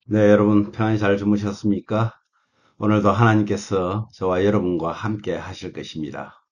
네, 여러분 평안히 잘 주무셨습니까? 오늘도 하나님께서 저와 여러분과 함께 하실 것입니다.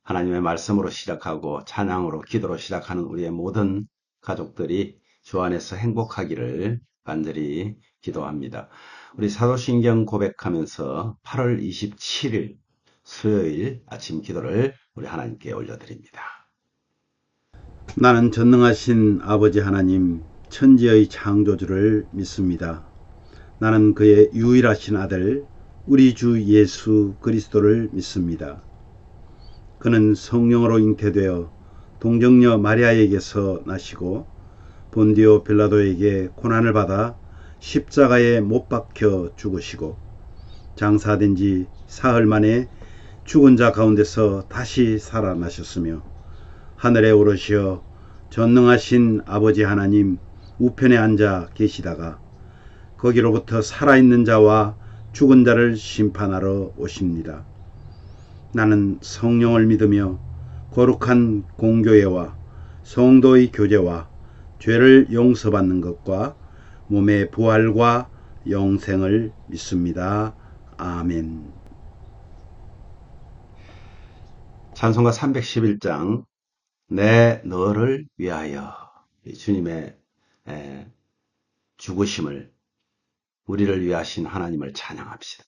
하나님의 말씀으로 시작하고 찬양으로 기도로 시작하는 우리의 모든 가족들이 주 안에서 행복하기를 간절히 기도합니다. 우리 사도신경 고백하면서 8월 27일 수요일 아침 기도를 우리 하나님께 올려드립니다. 나는 전능하신 아버지 하나님 천지의 창조주를 믿습니다. 나는 그의 유일하신 아들 우리 주 예수 그리스도를 믿습니다. 그는 성령으로 잉태되어 동정녀 마리아에게서 나시고 본디오 빌라도에게 고난을 받아 십자가에 못 박혀 죽으시고 장사된 지 사흘 만에 죽은 자 가운데서 다시 살아나셨으며 하늘에 오르시어 전능하신 아버지 하나님 우편에 앉아 계시다가 거기로부터 살아있는 자와 죽은 자를 심판하러 오십니다. 나는 성령을 믿으며 거룩한 공교회와 성도의 교제와 죄를 용서받는 것과 몸의 부활과 영생을 믿습니다. 아멘. 찬송가 311장 내 너를 위하여 주님의 죽으심을 우리를 위하신 하나님을 찬양합시다.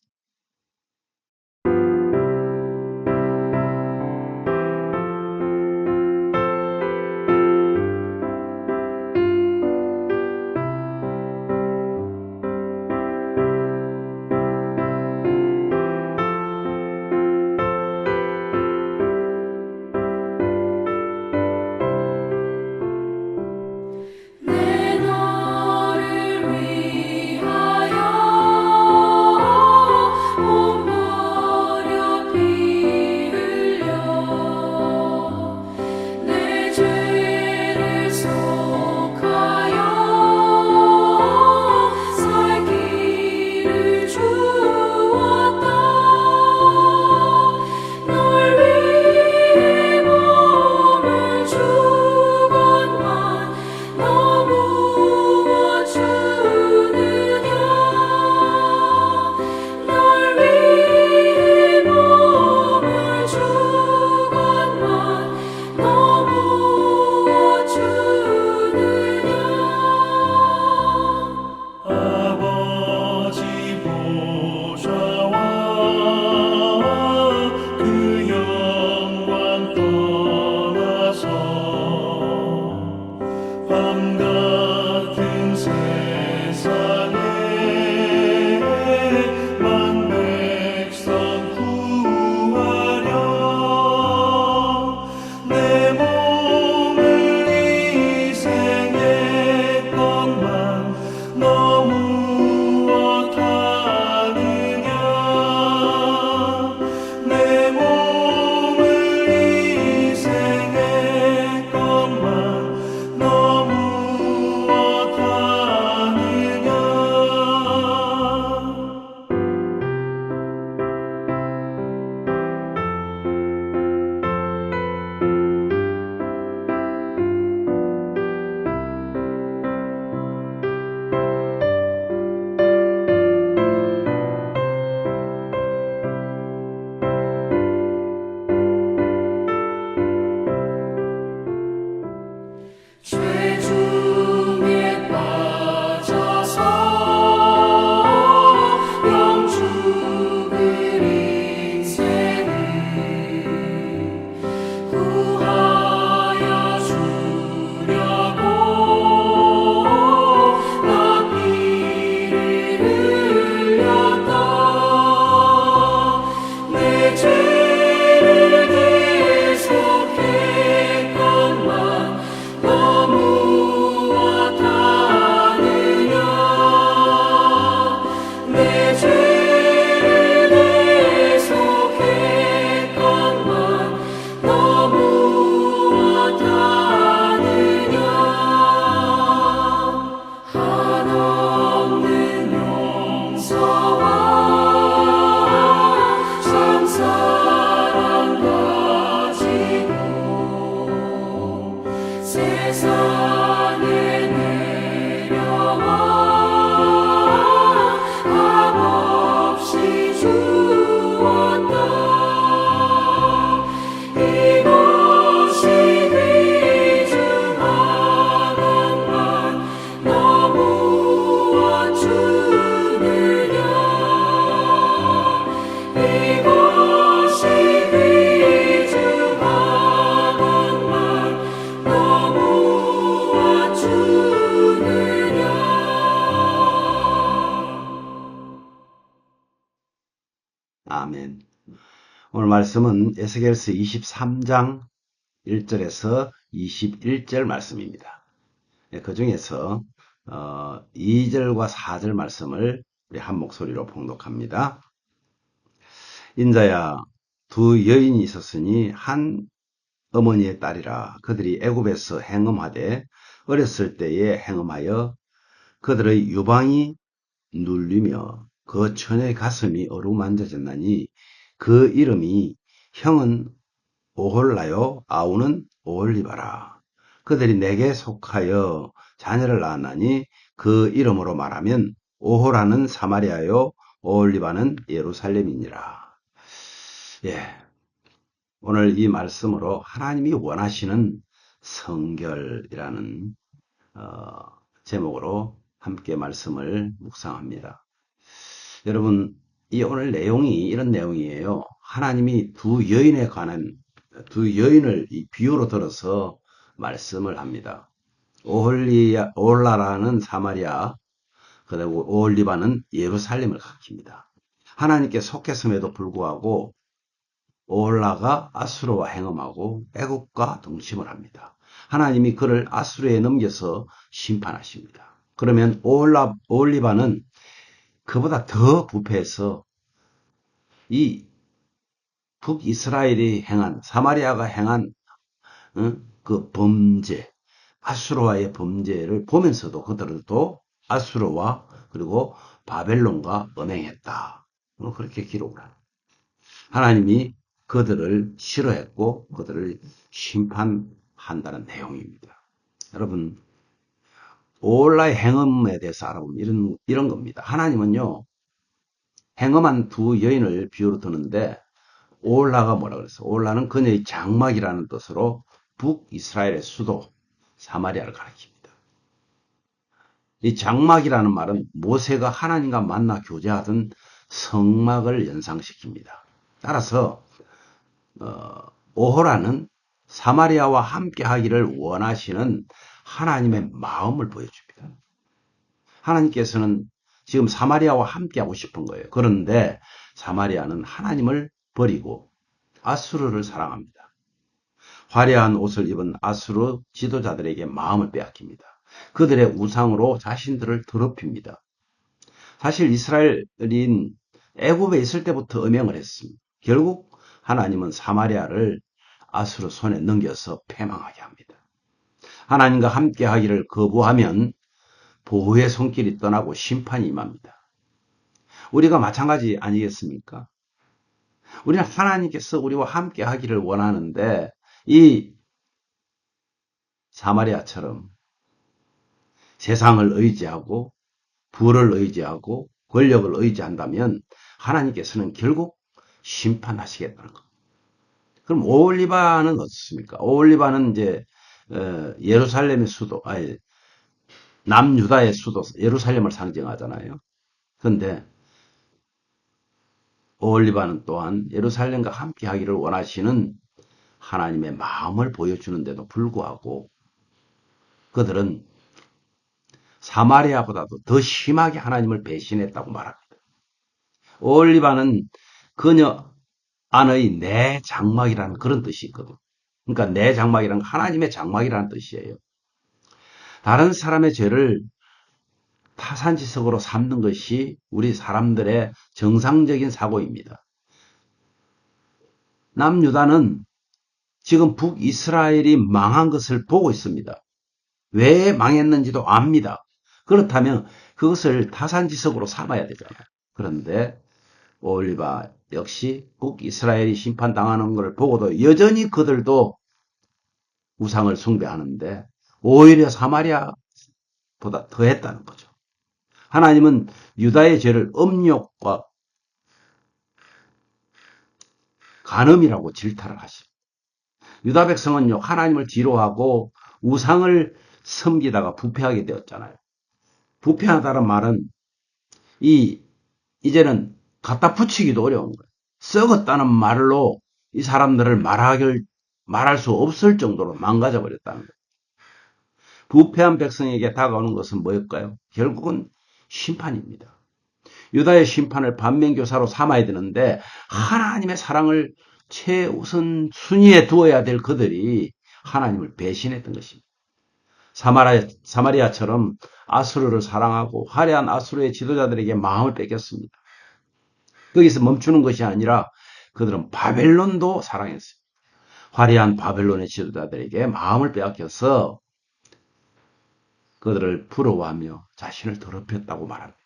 내 너를 위하여 아멘. 오늘 말씀은 에스겔서 23장 1절에서 21절 말씀입니다. 그 중에서 2절과 4절 말씀을 우리 한 목소리로 봉독합니다. 인자야, 두 여인이 있었으니 한 어머니의 딸이라. 그들이 애굽에서 행음하되 어렸을 때에 행음하여 그들의 유방이 눌리며 그 처녀의 가슴이 어루만져졌나니 그 이름이 형은 오홀라요 아우는 오홀리바라. 그들이 내게 속하여 자녀를 낳았나니 그 이름으로 말하면 오홀라는 사마리아요 오홀리바는 예루살렘이니라. 예, 오늘 이 말씀으로 하나님이 원하시는 성결이라는 제목으로 함께 말씀을 묵상합니다. 여러분, 이 오늘 내용이 이런 내용이에요. 하나님이 두 여인에 관한 두 여인을 이 비유로 들어서 말씀을 합니다. 오홀라라는 사마리아, 그리고 오홀리바는 예루살렘을 가리킵니다. 하나님께 속했음에도 불구하고 오홀라가 아수르와 행음하고 애국과 동침을 합니다. 하나님이 그를 아수르에 넘겨서 심판하십니다. 그러면 오홀리바는 그보다 더 부패해서 이 북이스라엘이 행한, 사마리아가 행한 그 범죄, 아수르와의 범죄를 보면서도 그들도 아수르와 그리고 바벨론과 언행했다. 그렇게 기록을 합니다. 하나님이 그들을 싫어했고 그들을 심판한다는 내용입니다. 여러분, 오홀라의 행음에 대해서 알아보면 이런 겁니다. 하나님은요, 행음한 두 여인을 비유로 드는데 오홀라가 뭐라 그랬어? 오홀라는 그녀의 장막이라는 뜻으로 북이스라엘의 수도 사마리아를 가리킵니다. 이 장막이라는 말은 모세가 하나님과 만나 교제하던 성막을 연상시킵니다. 따라서 오홀라는 사마리아와 함께 하기를 원하시는 하나님의 마음을 보여줍니다. 하나님께서는 지금 사마리아와 함께 하고 싶은 거예요. 그런데 사마리아는 하나님을 버리고 아수르를 사랑합니다. 화려한 옷을 입은 아수르 지도자들에게 마음을 빼앗깁니다. 그들의 우상으로 자신들을 더럽힙니다. 사실 이스라엘인 애굽에 있을 때부터 음행을 했습니다. 결국 하나님은 사마리아를 아수르 손에 넘겨서 패망하게 합니다. 하나님과 함께 하기를 거부하면 보호의 손길이 떠나고 심판이 임합니다. 우리가 마찬가지 아니겠습니까? 우리는 하나님께서 우리와 함께 하기를 원하는데 이 사마리아처럼 세상을 의지하고 부를 의지하고 권력을 의지한다면 하나님께서는 결국 심판하시겠다는 것. 그럼 오홀리바는 어떻습니까? 오홀리바는 이제 예루살렘의 수도, 아니 남유다의 수도 예루살렘을 상징하잖아요. 그런데 오홀리바는 또한 예루살렘과 함께 하기를 원하시는 하나님의 마음을 보여주는데도 불구하고 그들은 사마리아보다도 더 심하게 하나님을 배신했다고 말합니다. 오홀리바는 그녀 안의 내 장막이라는 그런 뜻이 있거든요. 그러니까 내 장막이란 하나님의 장막이라는 뜻이에요. 다른 사람의 죄를 타산지석으로 삼는 것이 우리 사람들의 정상적인 사고입니다. 남유다는 지금 북이스라엘이 망한 것을 보고 있습니다. 왜 망했는지도 압니다. 그렇다면 그것을 타산지석으로 삼아야 되잖아요. 그런데 오홀리바 역시 북이스라엘이 심판당하는 것을 보고도 여전히 그들도 우상을 숭배하는데 오히려 사마리아보다 더했다는 거죠. 하나님은 유다의 죄를 음욕과 간음이라고 질타를 하십니다. 유다 백성은요, 하나님을 뒤로하고 우상을 섬기다가 부패하게 되었잖아요. 부패하다는 말은 이제는 갖다 붙이기도 어려운 거예요. 썩었다는 말로 이 사람들을 말할 수 없을 정도로 망가져 버렸다는 거예요. 부패한 백성에게 다가오는 것은 뭐일까요? 결국은 심판입니다. 유다의 심판을 반면교사로 삼아야 되는데 하나님의 사랑을 최우선 순위에 두어야 될 그들이 하나님을 배신했던 것입니다. 사마리아처럼 아수르를 사랑하고 화려한 아수르의 지도자들에게 마음을 뺏겼습니다. 거기서 멈추는 것이 아니라 그들은 바벨론도 사랑했어요. 화려한 바벨론의 지도자들에게 마음을 빼앗겨서 그들을 부러워하며 자신을 더럽혔다고 말합니다.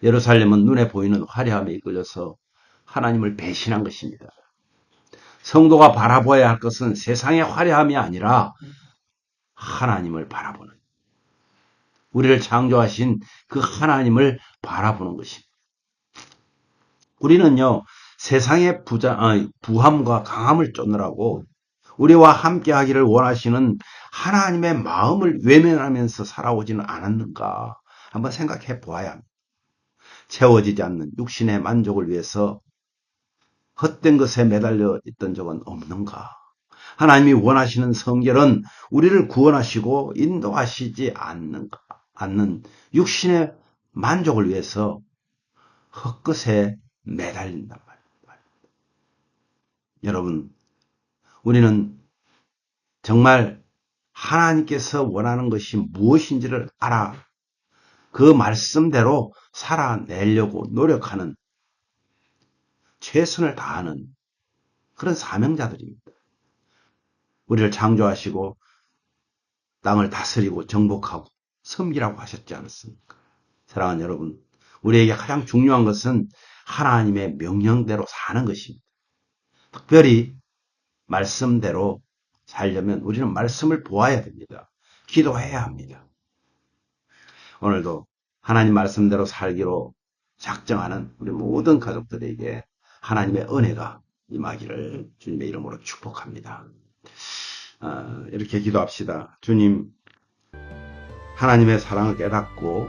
예루살렘은 눈에 보이는 화려함에 이끌려서 하나님을 배신한 것입니다. 성도가 바라보아야 할 것은 세상의 화려함이 아니라 하나님을 바라보는, 우리를 창조하신 그 하나님을 바라보는 것입니다. 우리는요, 세상의 부함과 강함을 쫓느라고 우리와 함께 하기를 원하시는 하나님의 마음을 외면하면서 살아오지는 않았는가 한번 생각해 보아야 합니다. 채워지지 않는 육신의 만족을 위해서 헛된 것에 매달려 있던 적은 없는가? 하나님이 원하시는 성결은 우리를 구원하시고 인도하시지 않는 육신의 만족을 위해서 헛것에 매달린단 말입니다. 여러분, 우리는 정말 하나님께서 원하는 것이 무엇인지를 알아 그 말씀대로 살아내려고 노력하는, 최선을 다하는 그런 사명자들입니다. 우리를 창조하시고 땅을 다스리고 정복하고 섬기라고 하셨지 않습니까? 사랑하는 여러분, 우리에게 가장 중요한 것은 하나님의 명령대로 사는 것입니다. 특별히 말씀대로 살려면 우리는 말씀을 보아야 됩니다. 기도해야 합니다. 오늘도 하나님 말씀대로 살기로 작정하는 우리 모든 가족들에게 하나님의 은혜가 임하기를 주님의 이름으로 축복합니다. 이렇게 기도합시다. 주님, 하나님의 사랑을 깨닫고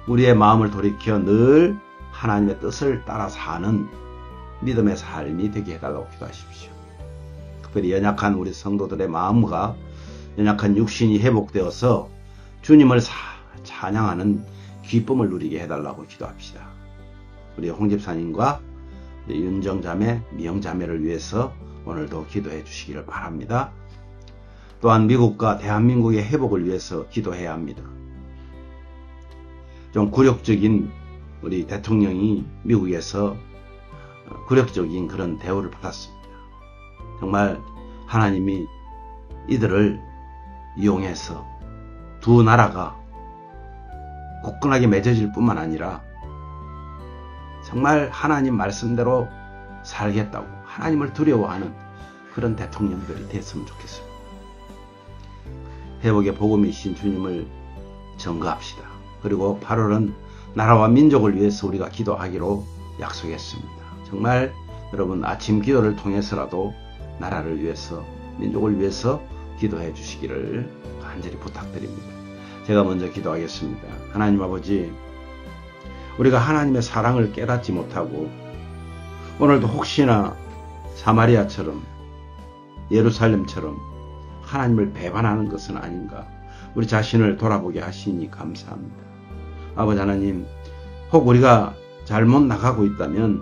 우리의 마음을 돌이켜 늘 하나님의 뜻을 따라 사는 믿음의 삶이 되게 해달라고 기도하십시오. 특별히 연약한 우리 성도들의 마음과 연약한 육신이 회복되어서 주님을 찬양하는 기쁨을 누리게 해달라고 기도합시다. 우리 홍 집사님과 윤정자매, 미영자매를 위해서 오늘도 기도해 주시기를 바랍니다. 또한 미국과 대한민국의 회복을 위해서 기도해야 합니다. 좀 굴욕적인 우리 대통령이 미국에서 굴욕적인 그런 대우를 받았습니다. 정말 하나님이 이들을 이용해서 두 나라가 굳건하게 맺어질 뿐만 아니라 정말 하나님 말씀대로 살겠다고 하나님을 두려워하는 그런 대통령들이 됐으면 좋겠습니다. 회복의 복음이신 주님을 전거합시다. 그리고 8월은 나라와 민족을 위해서 우리가 기도하기로 약속했습니다. 정말 여러분 아침 기도를 통해서라도 나라를 위해서, 민족을 위해서 기도해 주시기를 간절히 부탁드립니다. 제가 먼저 기도하겠습니다. 하나님 아버지, 우리가 하나님의 사랑을 깨닫지 못하고 오늘도 혹시나 사마리아처럼 예루살렘처럼 하나님을 배반하는 것은 아닌가, 우리 자신을 돌아보게 하시니 감사합니다. 아버지 하나님, 혹 우리가 잘못 나가고 있다면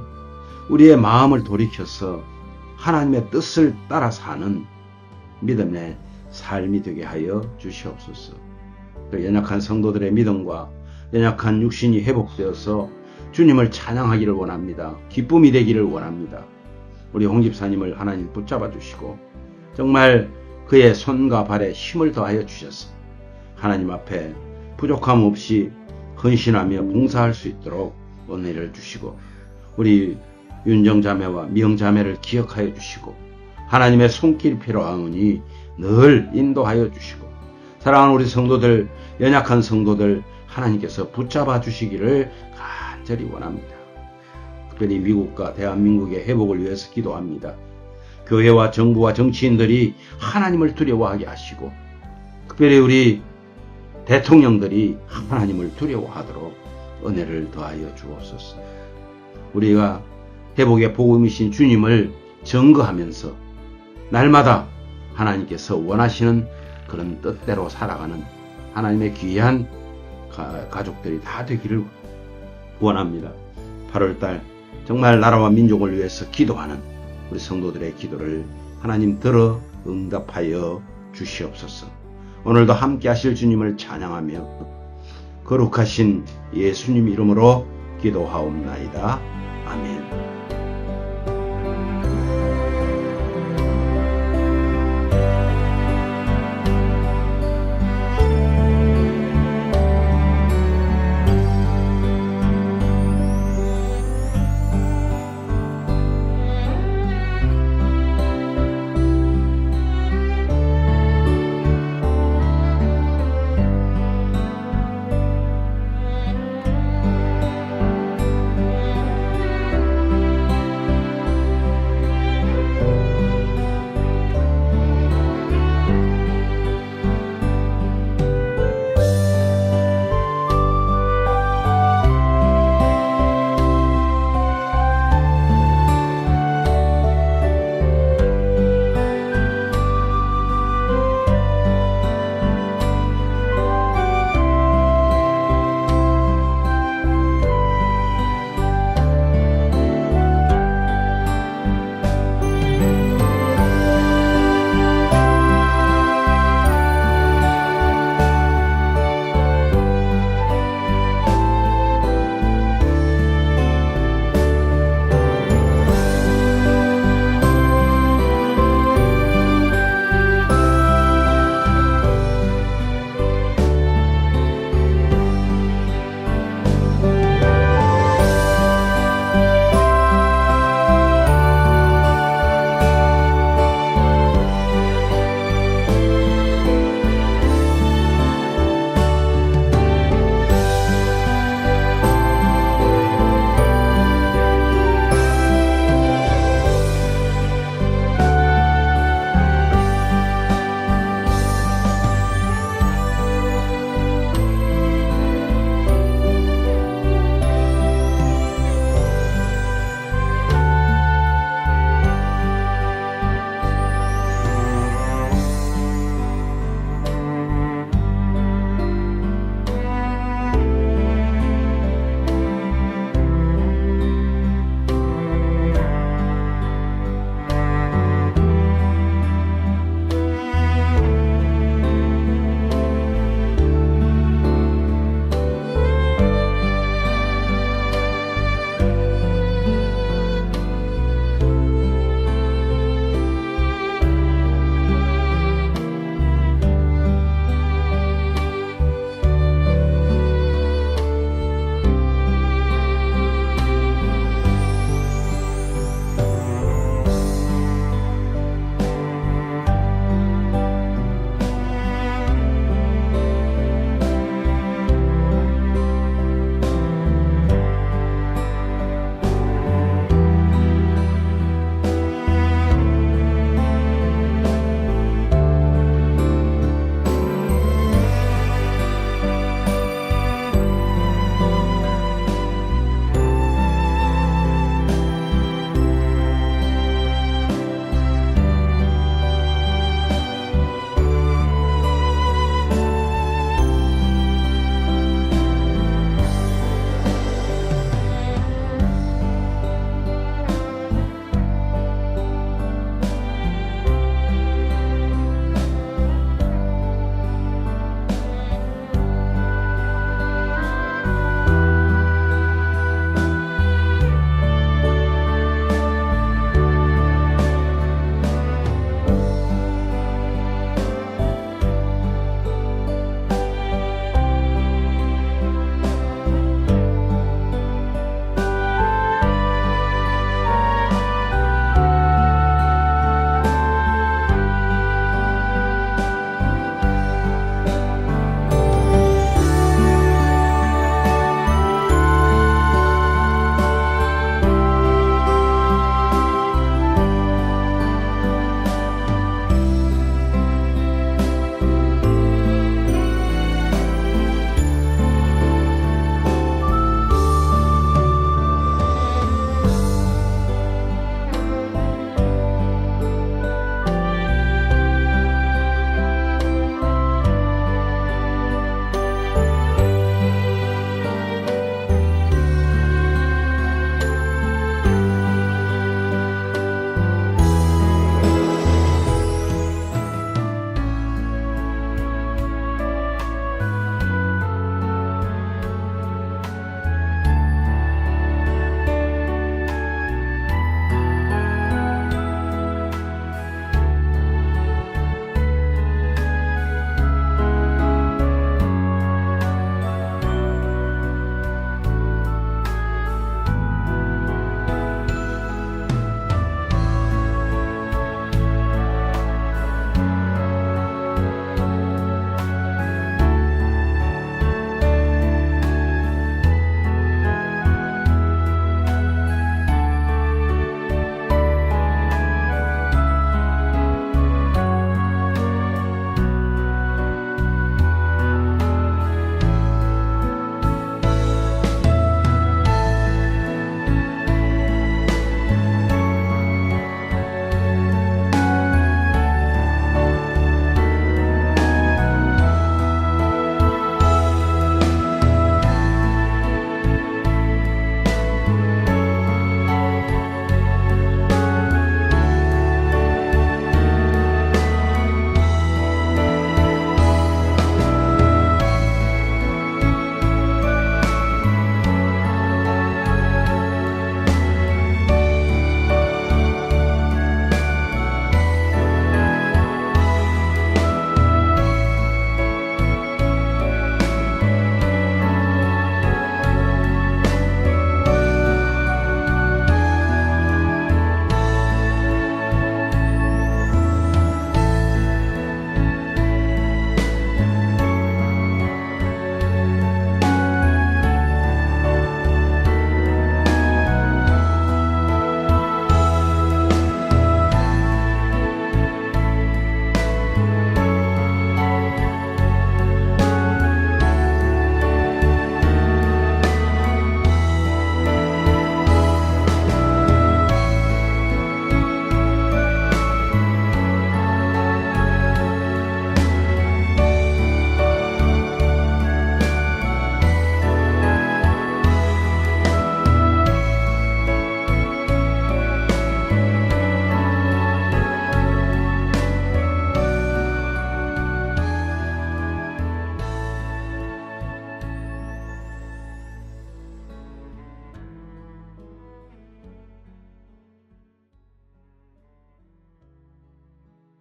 우리의 마음을 돌이켜서 하나님의 뜻을 따라 사는 믿음의 삶이 되게 하여 주시옵소서. 연약한 성도들의 믿음과 연약한 육신이 회복되어서 주님을 찬양하기를 원합니다. 기쁨이 되기를 원합니다. 우리 홍 집사님을 하나님 붙잡아 주시고 정말 그의 손과 발에 힘을 더하여 주셔서 하나님 앞에 부족함 없이 헌신하며 봉사할 수 있도록 은혜를 주시고 우리 윤정자매와 미영자매를 기억하여 주시고 하나님의 손길이 필요하오니 늘 인도하여 주시고 사랑하는 우리 성도들, 연약한 성도들 하나님께서 붙잡아 주시기를 간절히 원합니다. 특별히 미국과 대한민국의 회복을 위해서 기도합니다. 교회와 정부와 정치인들이 하나님을 두려워하게 하시고 특별히 우리 대통령들이 하나님을 두려워하도록 은혜를 더하여 주옵소서. 우리가 회복의 복음이신 주님을 증거하면서 날마다 하나님께서 원하시는 그런 뜻대로 살아가는 하나님의 귀한 가족들이 다 되기를 원합니다. 8월달 정말 나라와 민족을 위해서 기도하는 우리 성도들의 기도를 하나님 들어 응답하여 주시옵소서. 오늘도 함께 하실 주님을 찬양하며 거룩하신 예수님 이름으로 기도하옵나이다. 아멘.